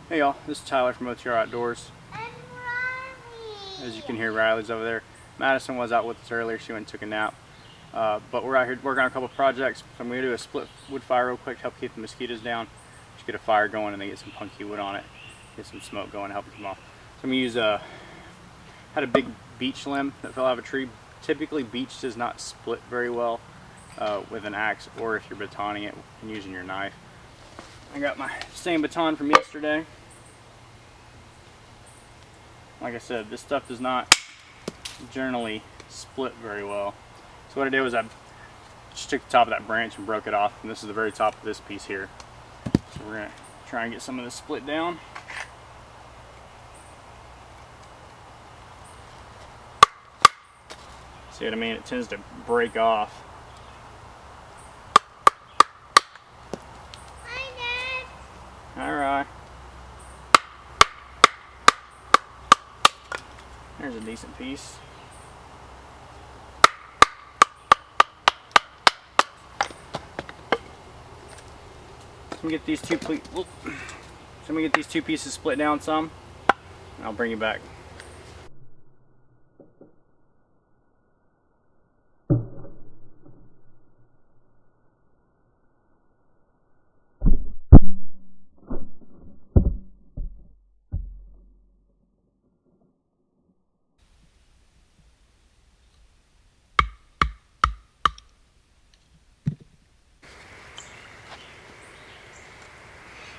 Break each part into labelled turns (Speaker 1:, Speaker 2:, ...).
Speaker 1: Hey y'all, this is Tyler from O.T.R.Outdoors. As you can hear, Riley's over there. Madison was out with us earlier. She went and took a nap. But we're out here working on a couple projects. So I'm going to do a split wood fire real quick to help keep the mosquitoes down. Just get a fire going and then get some punky wood on it. Get some smoke going to help them off. So I'm going to use had a big beech limb that fell out of a tree. Typically beech does not split very well with an axe, or if you're batoning it and using your knife. I got my same baton from yesterday. Like I said, this stuff does not generally split very well. So what I did was I just took the top of that branch and broke it off, and this is the very top of this piece here. So we're going to try and get some of this split down. See what I mean? It tends to break off.
Speaker 2: Hi, Dad.
Speaker 1: Alright. There's a decent piece. So I'm gonna get these two pieces split down some, and I'll bring you back.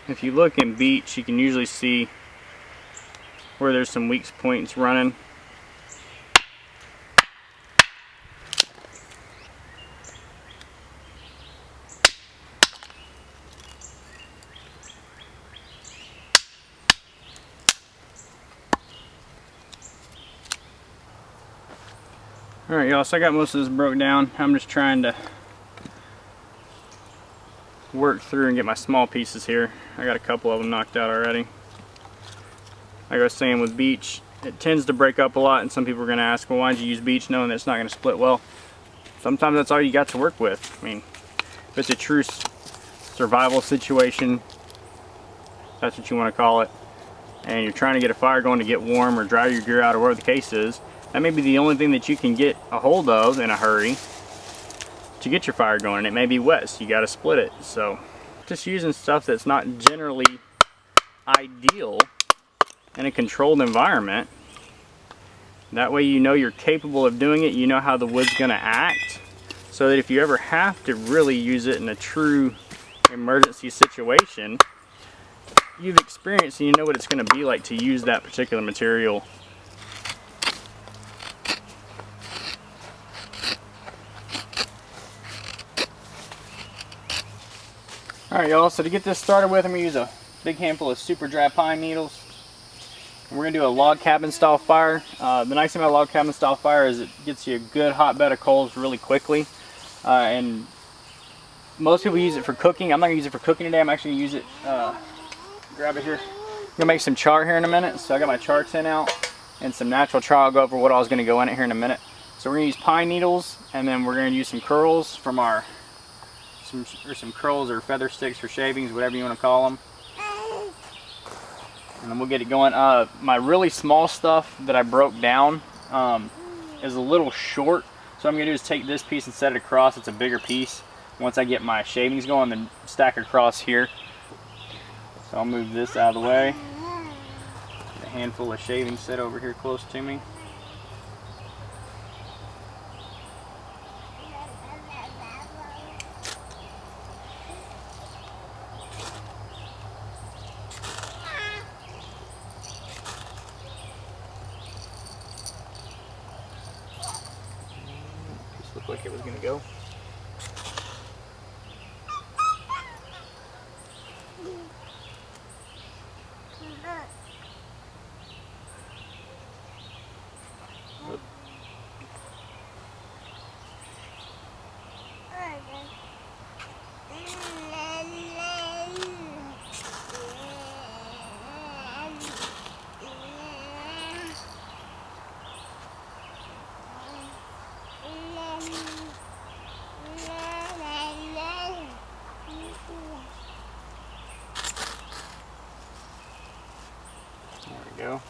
Speaker 1: If you look in beech, you can usually see where there's some weak points running. Alright y'all, so I got most of this broke down. I'm just trying to work through and get my small pieces here. I got a couple of them knocked out already. Like I was saying with beech, it tends to break up a lot, and some people are going to ask, well, why did you use beech knowing that it's not going to split well? Sometimes that's all you got to work with. I mean, if it's a true survival situation, that's what you want to call it, and you're trying to get a fire going to get warm or dry your gear out or whatever the case is, that may be the only thing that you can get a hold of in a hurry to get your fire going, and it may be wet, so you got to split it. So just using stuff that's not generally ideal in a controlled environment, that way you know you're capable of doing it, you know how the wood's going to act, so that if you ever have to really use it in a true emergency situation, you've experienced and you know what it's going to be like to use that particular material. Alright y'all, so to get this started with, I'm going to use a big handful of super dry pine needles. And we're going to do a log cabin style fire. The nice thing about a log cabin style fire is it gets you a good hot bed of coals really quickly. And most people use it for cooking. I'm not going to use it for cooking today. I'm actually going to use it, grab it here. I'm going to make some char here in a minute. So I got my char tin out and some natural char. I'll go over what all's going to go in it here in a minute. So we're going to use pine needles, and then we're going to use some curls from our some curls or feather sticks or shavings, whatever you want to call them, and then we'll get it going. My really small stuff that I broke down is a little short, so what I'm going to do is take this piece and set it across. It's a bigger piece. Once I get my shavings going, then stack it across here. So I'll move this out of the way. Get a handful of shavings set over here close to me. Looked like it was going to go. we go.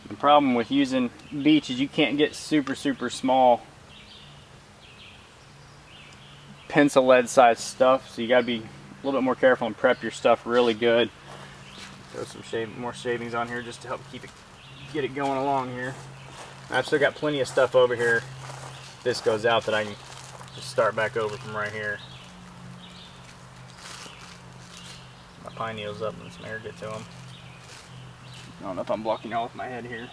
Speaker 1: The problem with using beech is you can't get super small pencil lead size stuff, so you got to be a little bit more careful and prep your stuff really good. Throw some more shavings on here just to help get it going along here. I've still got plenty of stuff over here. This goes out that I can just start back over from right here. My pine needles up and some air get to them. I don't know if I'm blocking y'all with my head here.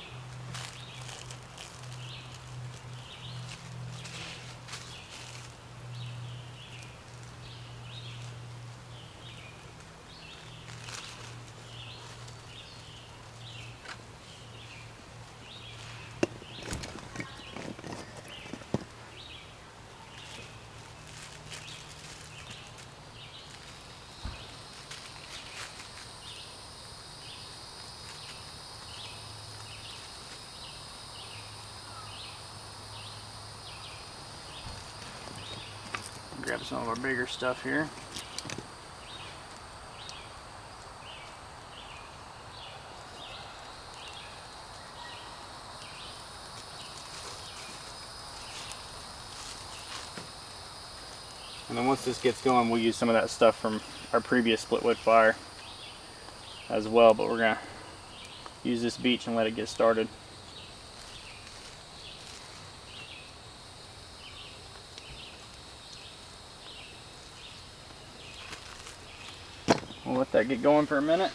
Speaker 1: Grab some of our bigger stuff here. And then once this gets going, we'll use some of that stuff from our previous split wood fire as well, but we're gonna use this beech and let it get started. We'll let that get going for a minute.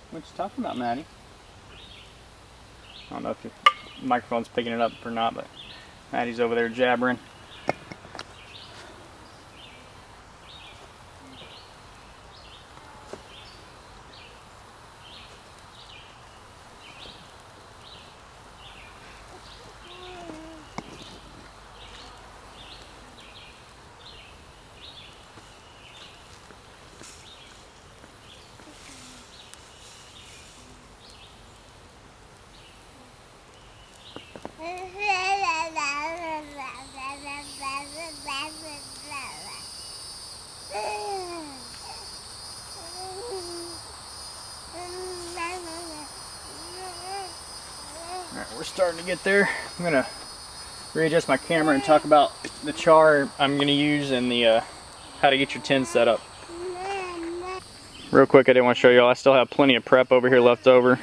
Speaker 1: What you talking about, Maddie? I don't know if your microphone's picking it up or not, but Maddie's over there jabbering. Alright, we're starting to get there. I'm going to readjust my camera and talk about the char I'm going to use and the how to get your tin set up. Real quick, I didn't want to show y'all, I still have plenty of prep over here left over.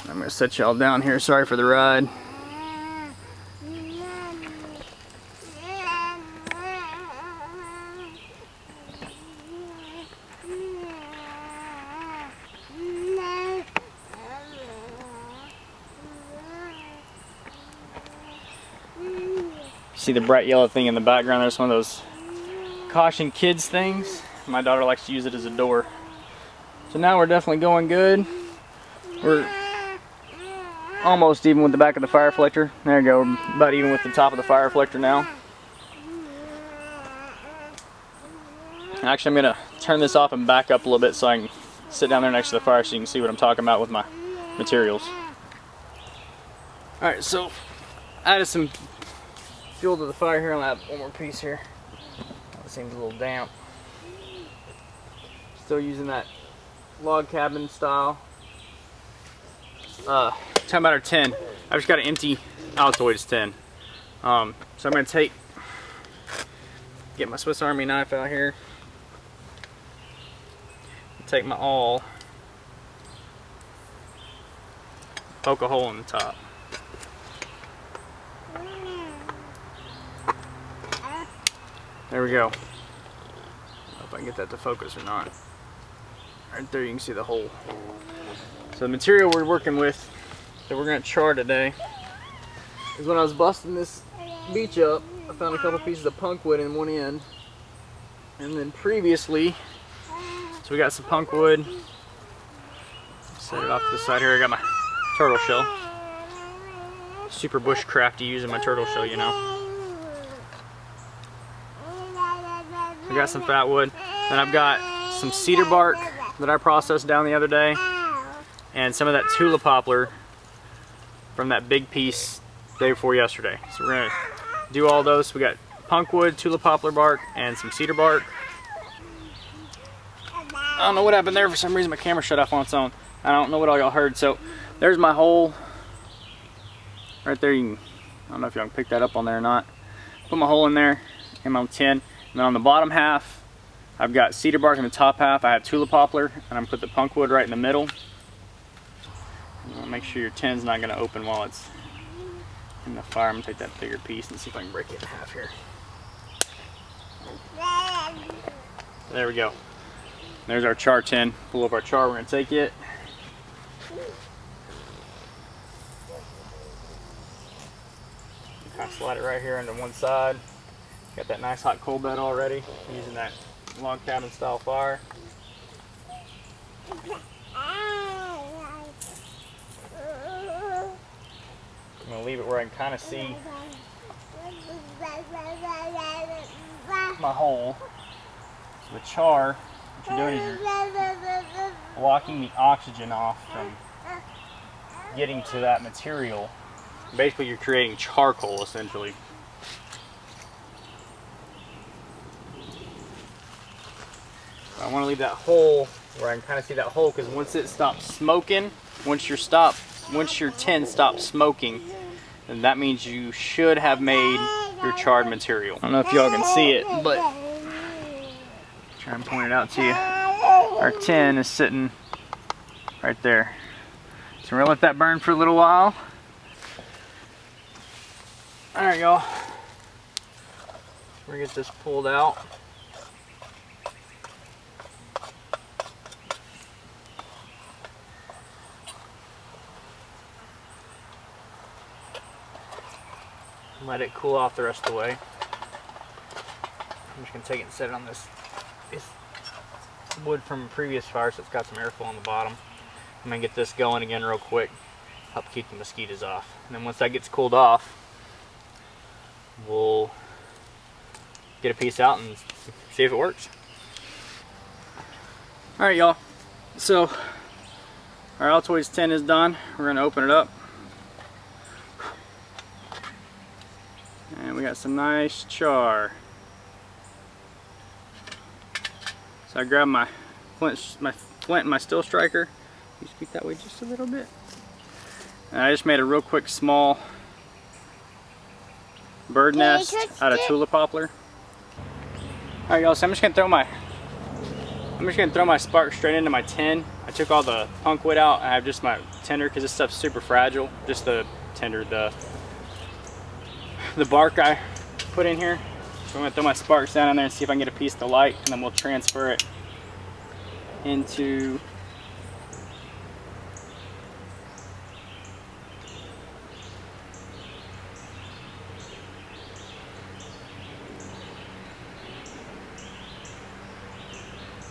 Speaker 1: I'm going to set y'all down here. Sorry for the ride. See the bright yellow thing in the background? There's one of those caution kids things. My daughter likes to use it as a door. So now we're definitely going good. We're almost even with the back of the fire reflector. There you go, we're about even with the top of the fire reflector now. Actually, I'm gonna turn this off and back up a little bit so I can sit down there next to the fire so you can see what I'm talking about with my materials. Alright, so I added some fuel to the fire here. I'll add one more piece here. It seems a little damp. Still using that log cabin style. Talking about our tin. I've just got an empty Outdoors tin. So I'm gonna get my Swiss Army knife out here. Take my awl, poke a hole in the top. There we go. I don't know if I can get that to focus or not. Right there you can see the hole. So the material we're working with that we're going to char today is when I was busting this beach up, I found a couple pieces of punk wood in one end. And then previously, so we got some punk wood. Set it off to the side here. I got my turtle shell. Super bushcrafty using my turtle shell, you know. I got some fat wood. Then I've got some cedar bark that I processed down the other day. And some of that tulip poplar from that big piece day before yesterday. So we're gonna do all those. We got punk wood, tulip poplar bark, and some cedar bark. I don't know what happened there. For some reason my camera shut off on its own. I don't know what all y'all heard. So there's my hole. Right there, you can, I don't know if y'all can pick that up on there or not. Put my hole in there in my tin. And then on the bottom half, I've got cedar bark in the top half. I have tulip poplar, and I'm gonna put the punk wood right in the middle. Make sure your tin's not gonna open while it's in the fire. I'm gonna take that bigger piece and see if I can break it in half here. There we go. There's our char tin. Full of our char. We're gonna take it. Kind of slide it right here into one side. Got that nice hot coal bed already. Using that log cabin style fire. I'm gonna leave it where I can kind of see my hole. So the char, what you're doing is you're blocking the oxygen off from getting to that material. Basically, you're creating charcoal essentially. I want to leave that hole where I can kind of see that hole, because once it stops smoking, once your tin stops smoking, then that means you should have made your charred material. I don't know if y'all can see it, but try and point it out to you. Our tin is sitting right there. So we're gonna let that burn for a little while. All right, y'all. We're gonna get this pulled out. Let it cool off the rest of the way. I'm just gonna take it and set it on this. It's wood from a previous fire, so it's got some airflow on the bottom. I'm gonna get this going again real quick, help keep the mosquitoes off. And then once that gets cooled off, we'll get a piece out and see if it works. All right, y'all. So our Outdoors tin is done. We're gonna open it up. And we got some nice char. So I grabbed my flint and my steel striker. You speak that way just a little bit. And I just made a real quick small bird nest out of tulip poplar. All right, y'all. So I'm just gonna throw my spark straight into my tin. I took all the punk wood out. I have just my tinder because this stuff's super fragile. Just the tinder, the bark I put in here. So I'm gonna throw my sparks down in there and see if I can get a piece to light, and then we'll transfer it into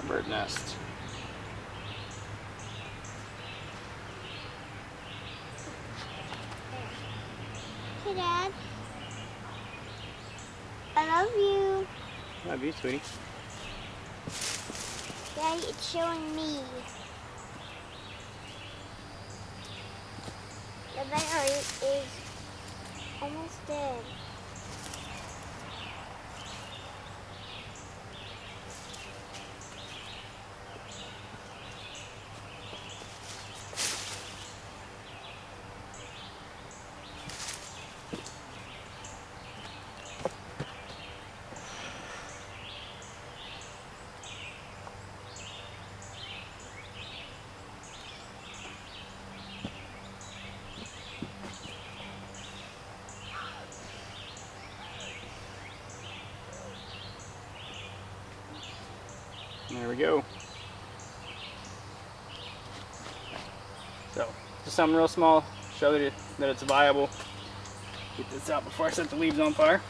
Speaker 1: a bird nest.
Speaker 2: Hey, Dad. I love you.
Speaker 1: Love you, sweetie.
Speaker 2: Daddy, it's showing me. Did I hurt? is almost dead.
Speaker 1: There we go. So, just something real small, show that it's viable. Get this out before I set the leaves on fire.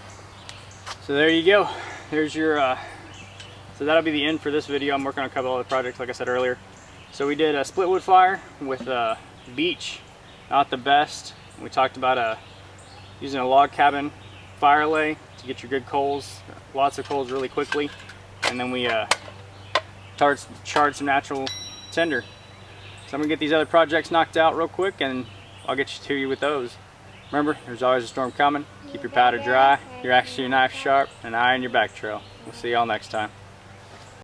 Speaker 1: So there you go. There's your, so that'll be the end for this video. I'm working on a couple other projects, like I said earlier. So we did a split wood fire with beech, not the best. We talked about using a log cabin fire lay to get your good coals, lots of coals really quickly. And then we charred some natural tinder. So I'm gonna get these other projects knocked out real quick and I'll get to you with those. Remember, there's always a storm coming. Keep your powder dry, your axe to your knife sharp, and an eye on your back trail. We'll see y'all next time.